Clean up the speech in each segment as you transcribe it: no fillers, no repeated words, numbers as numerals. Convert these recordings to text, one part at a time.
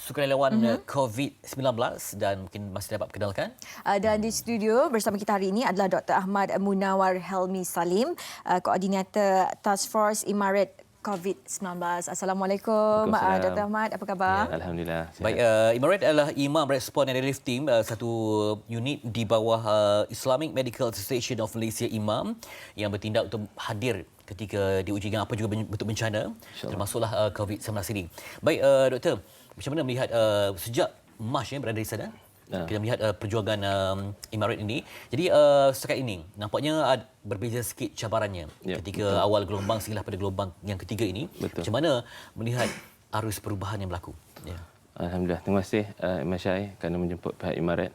sukarelawan COVID-19 dan mungkin masih dapat kenalkan. Dan di studio bersama kita hari ini adalah Dr. Ahmad Munawar Helmi Salim, Koordinator Task Force Imaret COVID-19. Assalamualaikum Dr. Ahmad, apa khabar? Ya, Alhamdulillah. Sihat. Baik, Imaret adalah Imam Respon and Relief Team, satu unit di bawah Islamic Medical Association of Malaysia IMAM yang bertindak untuk hadir ketika diuji dengan apa juga bentuk bencana, termasuklah COVID-19 ini. Baik, Doktor, macam mana melihat sejak Mac berada di sana? Kita melihat perjuangan Imaret ini. Jadi setakat ini nampaknya berbeza sikit cabarannya ketika awal gelombang sehingga pada gelombang yang ketiga ini. Macam mana melihat arus perubahan yang berlaku? Alhamdulillah. Terima kasih Imam Syai kerana menjemput pihak Imaret.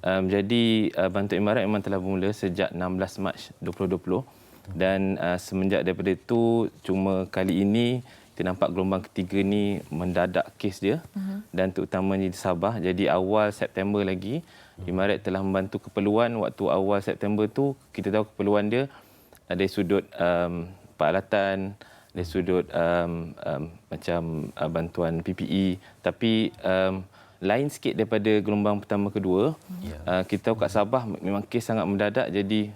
Jadi bantuan Imaret memang telah bermula sejak 16 Mac 2020 dan semenjak daripada itu cuma kali ini kita nampak gelombang ketiga ni mendadak kes dia dan terutamanya di Sabah. Jadi awal September lagi Imaret telah membantu keperluan waktu awal September tu. Kita tahu keperluan dia dari sudut peralatan, dari sudut macam bantuan PPE, tapi lain sikit daripada gelombang pertama kedua. Kita tahu kat Sabah memang kes sangat mendadak, jadi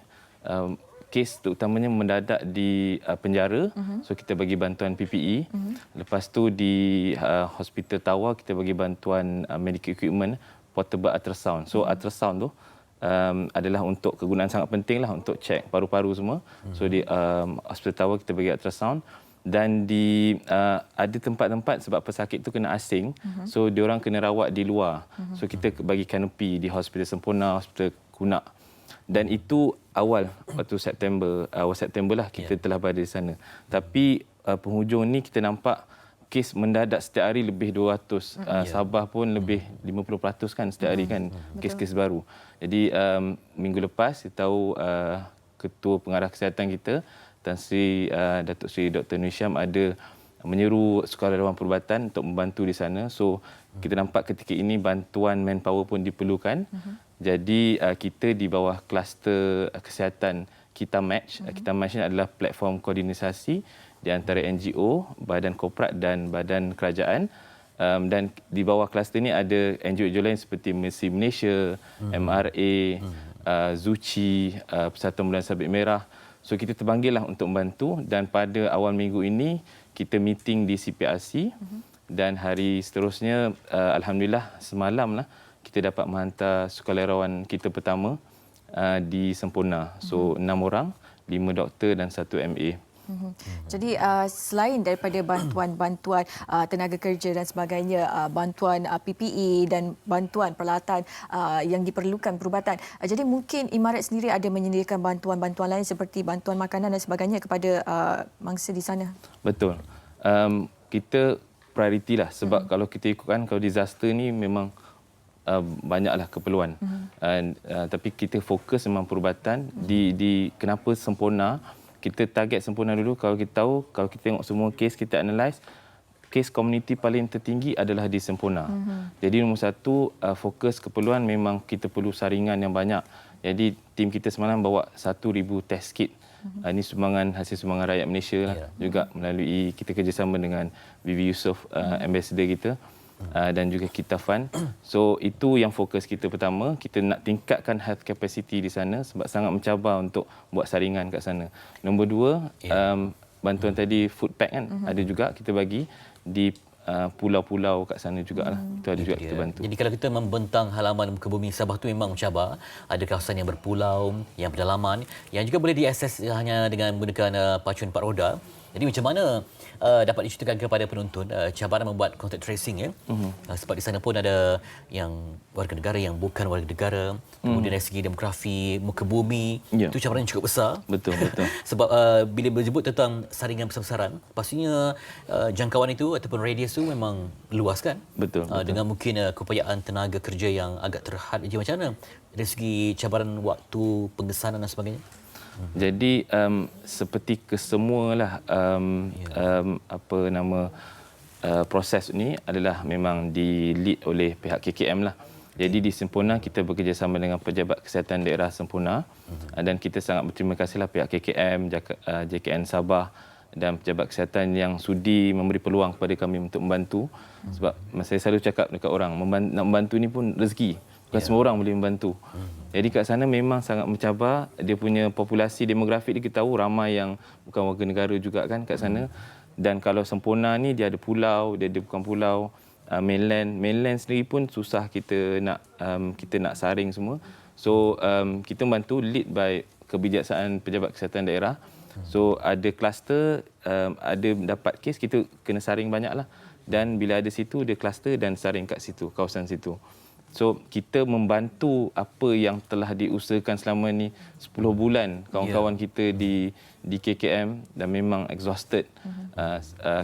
kes terutamanya mendadak di penjara, so kita bagi bantuan PPE. Lepas tu di Hospital Tawar kita bagi bantuan medical equipment, portable ultrasound. So ultrasound tu adalah untuk kegunaan sangat penting lah untuk cek paru-paru semua. So di Hospital Tawar kita bagi ultrasound. Dan di ada tempat-tempat sebab pesakit tu kena asing, so diorang kena rawat di luar. So kita bagi kanopi di Hospital Sempurna, Hospital Kunak. Dan itu awal waktu awal September lah kita telah berada di sana. Tapi penghujung ni kita nampak kes mendadak setiap hari lebih 200. Sabah pun lebih 50% kan setiap hari kan kes-kes baru. Jadi minggu lepas kita tahu Ketua Pengarah Kesihatan kita Tan Sri Datuk Sri Dr. Nur Hisham ada menyeru sukarelawan perubatan untuk membantu di sana. So kita nampak ketika ini bantuan manpower pun diperlukan. Jadi kita di bawah kluster kesihatan Kita Match. Kita Match ini adalah platform koordinasi di antara NGO, badan korporat dan badan kerajaan. Dan di bawah kluster ini ada NGO lain seperti Mercy Malaysia, MRA, Zuci, Persatuan Bulan Sabit Merah. So kita terpanggil lah untuk membantu dan pada awal minggu ini kita meeting di CPRC dan hari seterusnya alhamdulillah semalam lah kita dapat menghantar sukarelawan kita pertama di Sempurna. So 6 orang, 5 doktor dan 1 MA. Jadi selain daripada bantuan-bantuan tenaga kerja dan sebagainya, bantuan PPE dan bantuan peralatan yang diperlukan perubatan, jadi mungkin Imaret sendiri ada menyediakan bantuan-bantuan lain seperti bantuan makanan dan sebagainya kepada mangsa di sana. Betul. Kita prioriti lah sebab kalau kita ikutkan kalau disaster ni memang banyaklah keperluan. Tapi kita fokus memang perubatan di kenapa Sempurna. Kita target Sempurna dulu. Kalau kita tahu, kalau kita tengok semua kes kita analyse, kes komuniti paling tertinggi adalah di Sempurna. Jadi nombor satu, fokus keperluan memang kita perlu saringan yang banyak. Jadi tim kita semalam bawa 1,000 test kit. Ini hasil sumbangan rakyat Malaysia lah. Juga melalui kita kerjasama dengan Bibi Yusof, ambassador kita. Dan juga kita fund. So itu yang fokus kita pertama, kita nak tingkatkan health capacity di sana sebab sangat mencabar untuk buat saringan kat sana. Nombor dua, bantuan tadi food pack kan ada juga kita bagi di pulau-pulau kat sana jugalah. Itu ada juga kita bantu. Jadi kalau kita membentang halaman muka bumi Sabah tu memang mencabar, ada kawasan yang berpulau, yang pedalaman, yang juga boleh diakses hanya dengan menggunakan pacuan 4 roda. Jadi macam mana dapat diceritakan kepada penonton cabaran membuat contact tracing ya? Sebab di sana pun ada yang warga negara yang bukan warga negara, kemudian dari segi demografi, muka bumi, itu cabaran yang cukup besar. Betul. Sebab bila menyebut tentang saringan besar-besaran, pastinya jangkauan itu ataupun radius itu memang luas kan? Betul. Dengan mungkin keupayaan tenaga kerja yang agak terhad. Jadi macam mana dari segi cabaran waktu, pengesanan dan sebagainya? Jadi seperti kesemualah proses ini adalah memang di lead oleh pihak KKM lah. Jadi di Sempurna kita bekerjasama dengan Pejabat Kesihatan Daerah Sempurna dan kita sangat berterima kasihlah pihak KKM, JKN Sabah dan pejabat kesihatan yang sudi memberi peluang kepada kami untuk membantu. Sebab saya selalu cakap dekat orang, nak membantu ni pun rezeki. Bukan semua orang boleh membantu. Jadi kat sana memang sangat mencabar. Dia punya populasi demografik dia, kita tahu ramai yang bukan warga negara juga kan kat sana. Dan kalau sempurna ni dia ada pulau, dia ada bukan pulau. Mainland sendiri pun susah kita nak saring semua. So kita membantu lead by kebijaksanaan pejabat kesihatan daerah. So ada kluster, ada dapat kes, kita kena saring banyaklah. Dan bila ada situ, dia kluster dan saring kat situ, kawasan situ. So kita membantu apa yang telah diusahakan selama ni 10 bulan kawan-kawan kita di KKM dan memang exhausted.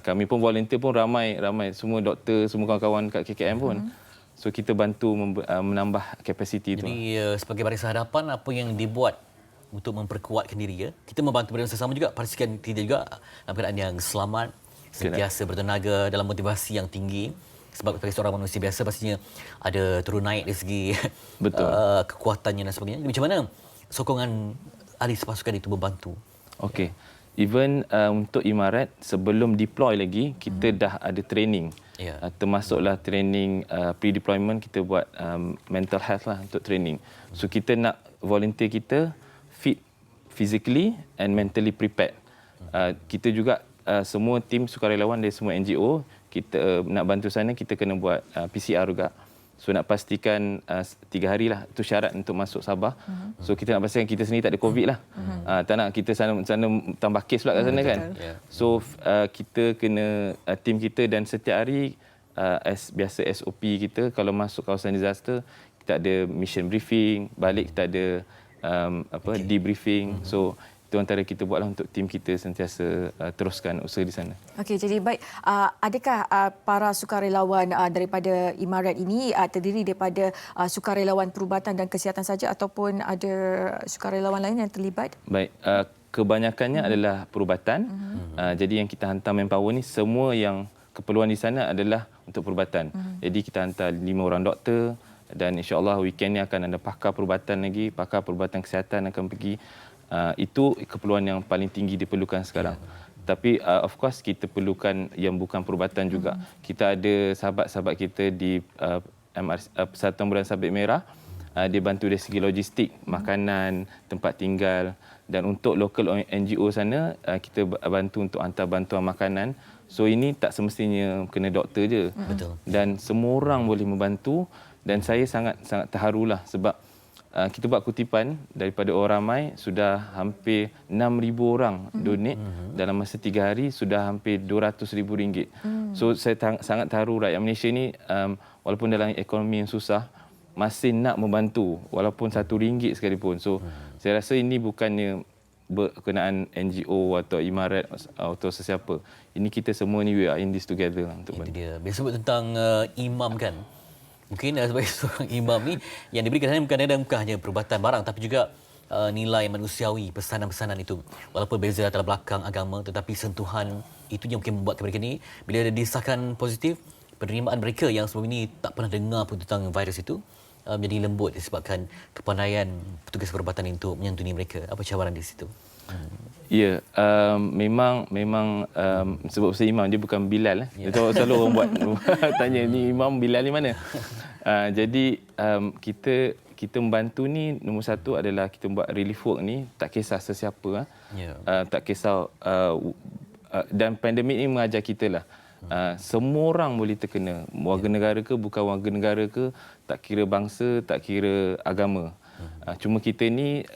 Kami pun volunteer pun ramai semua doktor, semua kawan-kawan kat KKM pun. So kita bantu menambah kapasiti itu. Jadi sebagai Barisan Hadapan, apa yang dibuat untuk memperkuatkan diri, ya? Kita membantu pada masa sama juga, pastikan kita juga dalam keadaan yang selamat, sentiasa bertenaga dalam motivasi yang tinggi. Sebab sebagai seorang manusia biasa pastinya ada turun naik dari segi kekuatannya dan sebagainya. Macam mana sokongan ahli pasukan itu membantu? Okey. Even untuk Imarat, sebelum deploy lagi, kita dah ada training. Termasuklah training pre-deployment, kita buat mental health lah untuk training. So kita nak volunteer kita fit physically and mentally prepared. Kita juga semua tim sukarelawan dari semua NGO, kita nak bantu sana, kita kena buat PCR juga. So nak pastikan 3 hari lah, itu syarat untuk masuk Sabah. So kita nak pastikan kita sendiri tak ada COVID lah. Tak nak kita sana tambah kes pula kat sana kan. So kita kena tim kita, dan setiap hari biasa SOP kita kalau masuk kawasan disaster, kita ada mission briefing, balik kita ada debriefing. So itu antara kita buatlah untuk tim kita sentiasa teruskan usaha di sana. Okey, jadi baik. Adakah para sukarelawan daripada Imarat ini terdiri daripada sukarelawan perubatan dan kesihatan saja ataupun ada sukarelawan lain yang terlibat? Baik, kebanyakannya adalah perubatan. Jadi yang kita hantar manpower ni semua yang keperluan di sana adalah untuk perubatan. Jadi kita hantar 5 orang doktor, dan insya-Allah weekend ni akan ada pakar perubatan lagi, pakar perubatan kesihatan akan pergi. Itu keperluan yang paling tinggi diperlukan sekarang. Tapi of course kita perlukan yang bukan perubatan juga. Kita ada sahabat-sahabat kita di Persatuan Bulan Sabit Merah. Dia bantu dari segi logistik, makanan, tempat tinggal, dan untuk local NGO sana kita bantu untuk hantar bantuan makanan. So ini tak semestinya kena doktor je. Betul. Dan semua orang boleh membantu, dan saya sangat terharulah sebab kita buat kutipan daripada orang ramai, sudah hampir 6,000 orang donate dalam masa 3 hari, sudah hampir RM200,000. So saya sangat terharu rakyat Malaysia ni, walaupun dalam ekonomi yang susah, masih nak membantu walaupun RM1 sekalipun. So saya rasa ini bukannya berkenaan NGO atau Imarat atau sesiapa. Ini kita semua ni, we are in this together untuk bantu. Itu dia. Bila sebut tentang imam kan, mungkin sebagai seorang imam ni yang diberikan bukan hanya perubatan barang, tapi juga nilai manusiawi, pesanan-pesanan itu. Walaupun beza latar belakang agama, tetapi sentuhan itu yang mungkin membuat mereka ni, bila disahkan positif, penerimaan mereka yang sebelum ini tak pernah dengar pun tentang virus itu, menjadi lembut disebabkan kepandaian petugas perubatan untuk menyantuni mereka. Apa cabaran di situ? Ya, memang sebab saya imam, dia bukan Bilal. Dia selalu orang buat tanya ni imam, Bilal ni mana? Jadi kita membantu ni, nombor satu adalah kita buat relief work ni, tak kisah sesiapa, tak kisah, dan pandemik ni mengajar kita lah. Semua orang boleh terkena, warga negara ke bukan warga negara ke, tak kira bangsa, tak kira agama. Cuma kita ni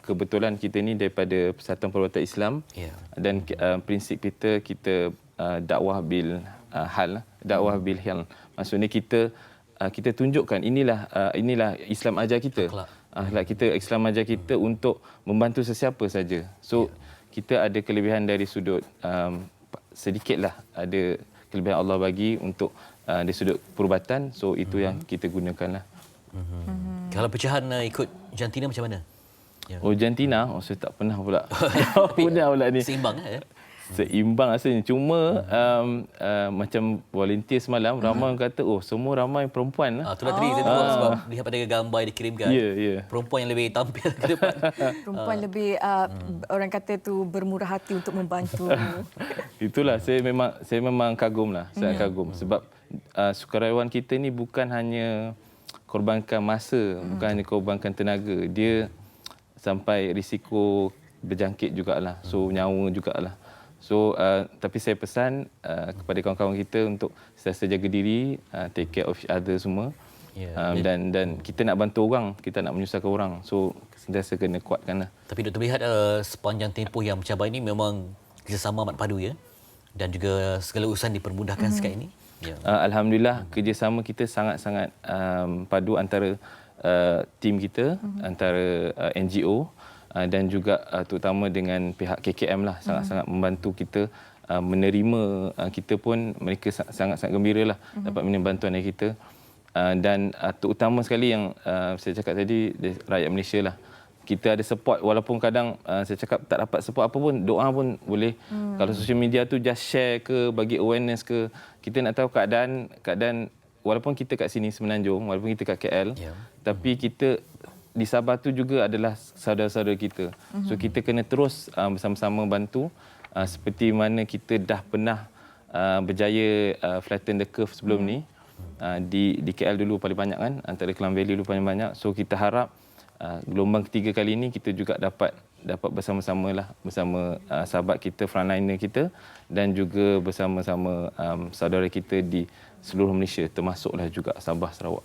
kebetulan kita ni daripada Persatuan Perubatan Islam, dan prinsip kita dakwah bil hal, dakwah bil hal. Maksudnya kita tunjukkan inilah Islam ajar kita. Akhlak kita, Islam ajar kita untuk membantu sesiapa saja. So kita ada kelebihan dari sudut sedikitlah ada kelebihan Allah bagi untuk dari sudut perubatan. So itu yang kita gunakanlah. Kalau pecahan ikut jantina macam mana? Oh jantina, saya tak pernah pula. Pernah pula ni. Seimbang seimbang rasanya. Cuma macam volunteer semalam, ramai orang kata, semua ramai perempuan lah. Itulah tadi saya tengok sebab lihat pada gambar yang dikirimkan. Ya. Perempuan yang lebih tampil ke depan. Perempuan lebih orang kata tu bermurah hati untuk membantu. Itulah saya memang kagum lah. Saya kagum sebab sukarelawan kita ni bukan hanya korbankan masa, bukan hanya korbankan tenaga. Dia sampai risiko berjangkit jugalah. So nyawa jugalah. So tapi saya pesan kepada kawan-kawan kita untuk sentiasa jaga diri, take care of each other semua. Dan kita nak bantu orang, kita nak menyusahkan orang. So sentiasa kena kuatkanlah. Tapi Dr. melihat sepanjang tempoh yang mencabar ini memang kerjasama amat padu ya. Dan juga segala urusan dipermudahkan sekarang ini. Ya. Alhamdulillah kerjasama kita sangat-sangat padu antara tim kita, antara NGO dan juga terutama dengan pihak KKM lah, sangat-sangat membantu kita menerima kita pun, mereka sangat-sangat gembira lah dapat menerima bantuan dari kita. Dan terutama sekali yang saya cakap tadi, rakyat Malaysia lah. Kita ada support, walaupun kadang saya cakap tak dapat support apa pun, doa pun boleh. Kalau social media tu just share ke, bagi awareness ke, kita nak tahu keadaan walaupun kita kat sini Semenanjung, walaupun kita kat KL, tapi kita di Sabah tu juga adalah saudara-saudara kita. So kita kena terus bersama-sama bantu seperti mana kita dah pernah berjaya flatten the curve sebelum ni. Di KL dulu paling banyak kan, antara Klang Valley dulu paling banyak. So kita harap gelombang ketiga kali ini kita juga dapat bersama-sama lah, bersama sahabat kita, frontliner kita dan juga bersama-sama saudara kita di seluruh Malaysia, termasuklah juga Sabah, Sarawak.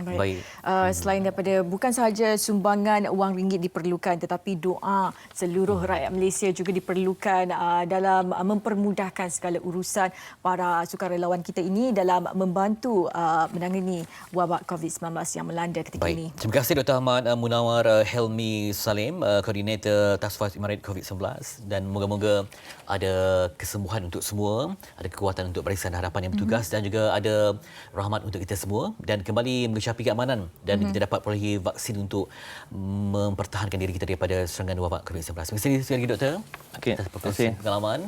Baik. Selain daripada bukan sahaja sumbangan wang ringgit diperlukan, tetapi doa seluruh rakyat Malaysia juga diperlukan dalam mempermudahkan segala urusan para sukarelawan kita ini dalam membantu menangani wabak COVID-19 yang melanda ketika ini. Terima kasih Dr. Ahmad Munawar Helmi Salim, Koordinator Task Force Emirat COVID-19, dan moga-moga ada kesembuhan untuk semua, ada kekuatan untuk Barisan Harapan yang bertugas dan juga ada rahmat untuk kita semua dan kembali mengecapi keamanan dan kita dapat perolehi vaksin untuk mempertahankan diri kita daripada serangan wabak COVID-19. Terima kasih sekali lagi Doktor atas pengalaman.